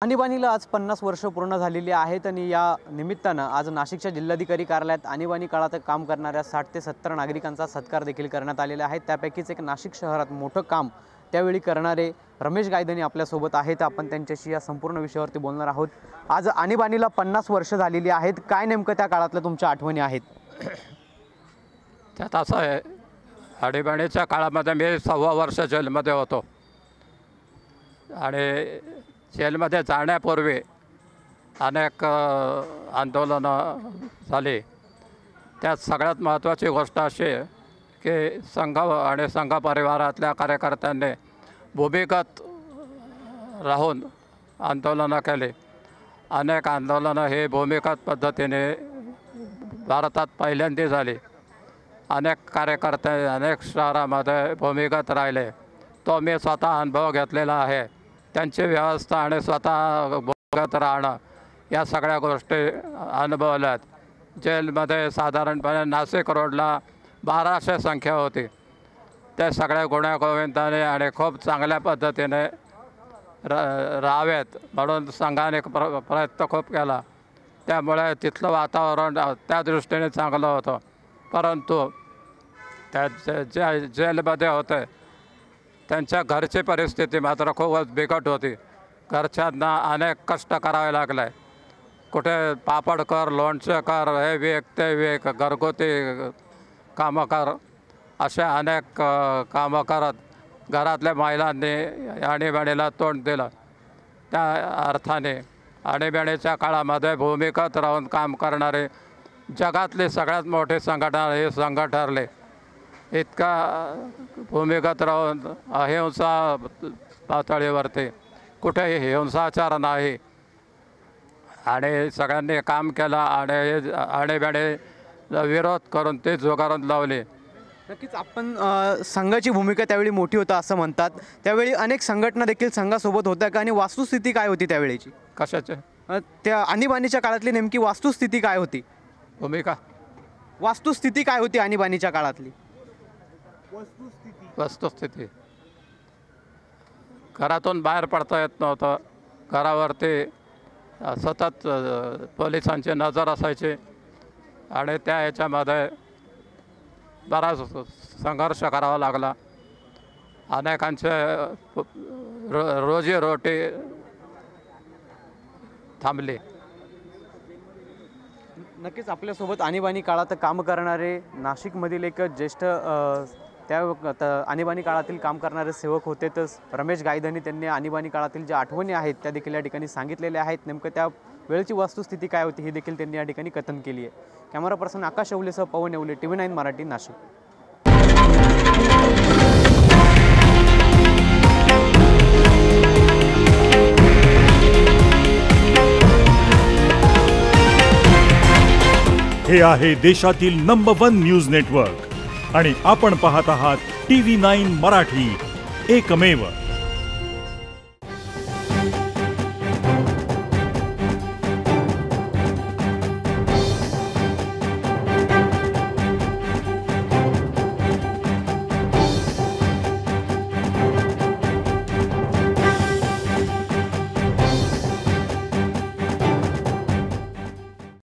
आणीबाणीला आज 50 वर्ष पूर्ण झालेली आहेत आणि या निमित्तानं आज नाशिकच्या जिल्हाधिकारी कार्यालयात आणीबाणी काळात काम करणाऱ्या 60 ते 70 नागरिकांचा सत्कार देखील करण्यात आलेला आहे। त्यापैकीच एक नाशिक शहरात मोठं काम त्यावेळी करणारे रमेश गायधनी आपल्यासोबत आहेत। आपण त्यांच्याशी या संपूर्ण विषयावरती बोलणार आहोत। आज आणीबाणीला 50 वर्ष झालेली आहेत, काय नेमकं त्या काळातल्या तुमच्या आठवणी आहेत? त्यात असं आहे, आणीबाणीच्या काळामध्ये मी 6 वर्ष जेलमध्ये होतो आणि जेलमध्ये जाण्यापूर्वी अनेक आंदोलनं झाली। त्यात सगळ्यात महत्त्वाची गोष्ट अशी आहे की संघ आणि संघ परिवारातल्या कार्यकर्त्यांनी भूमिगत राहून आंदोलनं केली। अनेक आंदोलनं ही भूमिगत पद्धतीने भारतात पहिल्यांदा झाली। अनेक कार्यकर्ते अनेक शहरामध्ये भूमिगत राहिले, तो मी स्वतः अनुभव घेतलेला आहे। त्यांची व्यवस्था आणि स्वतः भूमिगत राहणं या सगळ्या गोष्टी अनुभवल्यात। जेलमध्ये साधारणपणे नाशिक रोडला 1200 संख्या होती। त्या सगळ्या गुण्यागोविंदाने आणि खूप चांगल्या पद्धतीने राहावेत म्हणून संघाने प्रयत्न खूप केला। त्यामुळे तिथलं वातावरण त्या दृष्टीने चांगलं होतं। परंतु त्या जेलमध्ये होते त्यांच्या घरची परिस्थिती मात्र खूपच बिकट होती। घरच्यांना अनेक कष्ट करावे लागले। कुठे पापड कर, लोणचं कर, हे विक ते विक, घरगुती कामं कर, असे अनेक कामं करत घरातल्या महिलांनी आणीबाणीला तोंड दिलं। त्या अर्थाने आणीबाणीच्या काळामध्ये भूमिगत राहून काम करणारे जगातली सगळ्यात मोठी संघटना हे संघ ठरले। इतका भूमिगत राहून अहिंसा पातळीवरती कुठेही हिंसाचार नाही आणि सगळ्यांनी काम केलं आणि आणीबाणीला विरोध करून ते झुगारून लावले। नक्कीच आपण संघाची भूमिका त्यावेळी मोठी होता असं म्हणतात। त्यावेळी अनेक संघटना देखील संघासोबत होत्या का आणि वास्तुस्थिती काय होती त्यावेळेची? कशाचे? त्या आणीबाणीच्या काळातली नेमकी वास्तुस्थिती काय होती? भूमिका वास्तुस्थिती काय होती आणीबाणीच्या काळातली? वस्तुस्थिती घरातून बाहेर पडता येत नव्हतं। घरावरती सतत पोलिसांची नजर असायची आणि त्या ह्याच्यामध्ये बराच संघर्ष करावा लागला। अनेकांचे रोजीरोटी थांबली। नक्कीच आपल्यासोबत आणीबाणी काळात काम करणारे नाशिकमधील एक ज्येष्ठ त्या आणीबाणी काळातील काम करणारे सेवक होते तर रमेश गायधनी। त्यांनी आणीबाणी काळातील ज्या आठवणी आहेत त्या देखील या ठिकाणी सांगितलेल्या आहेत। नेमकं त्या वेळची वस्तुस्थिती काय होती हे देखील त्यांनी या ठिकाणी कथन केली आहे। कॅमेरा पर्सन आकाश येवलेसह पवन येवले, TV9 मराठी, नाशिक। हे आहे देशातील नंबर 1 न्यूज नेटवर्क आणि आपण पाहत आहात TV9 मराठी, एकमेव।